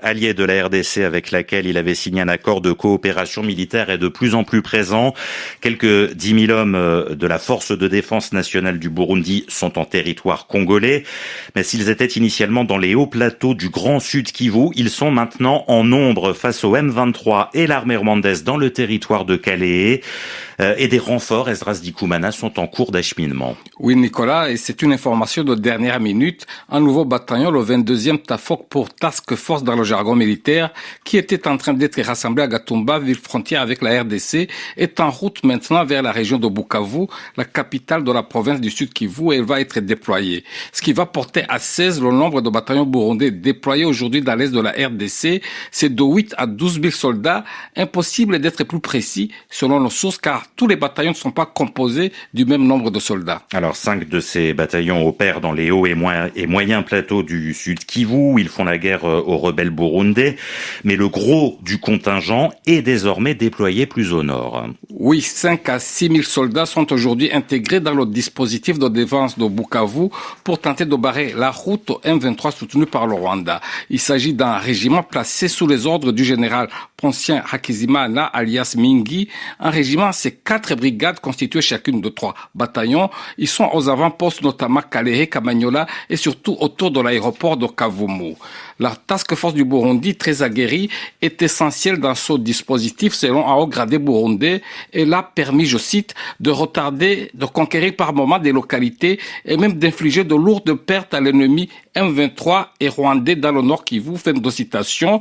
Allié de la RDC avec laquelle il avait signé un accord de coopération militaire, est de plus en plus présent. Quelques 10 000 hommes de la force de défense nationale du Burundi sont en territoire congolais. Mais s'ils étaient initialement dans les hauts plateaux du Grand Sud Kivu, ils sont maintenant en nombre face au M23 et l'armée rwandaise dans le territoire de Calais. Et des renforts, Esdras Dikoumana, sont en cours d'acheminement. Oui, Nicolas, et c'est une information de dernière minute. Un nouveau bataillon, le 22e TAFOC pour Task Force dans le jargon militaire, qui était en train d'être rassemblé à Gatumba, ville frontière avec la RDC, est en route maintenant vers la région de Bukavu, la capitale de la province du Sud Kivu, et elle va être déployée. Ce qui va porter à 16 le nombre de bataillons burundais déployés aujourd'hui dans l'est de la RDC. C'est de 8 à 12 000 soldats. Impossible d'être plus précis selon nos sources, car tous les bataillons ne sont pas composés du même nombre de soldats. Alors 5 de ces bataillons opèrent dans les hauts et moyens plateaux du Sud Kivu. Ils font la guerre aux rebelles burundais. Mais le gros du contingent est désormais déployé plus au nord. Oui, 5 à 6 000 soldats sont aujourd'hui intégrés dans le dispositif de défense de Bukavu pour tenter de barrer la route au M23 soutenu par le Rwanda. Il s'agit d'un régiment placé sous les ordres du général Poncien Hakizimana alias Mingi. Un régiment, c'est 4 brigades constituées chacune de 3 bataillons. Ils sont aux avant-postes, notamment Kalehe, Kamanyola et surtout autour de l'aéroport de Kavumu. La task force du Burundi, très aguerrie, est essentielle dans ce dispositif selon un haut gradé burundais. Elle a permis, je cite, de retarder, de conquérir par moments des localités et même d'infliger de lourdes pertes à l'ennemi M23 et rwandais dans le nord Kivu. Fin de citation.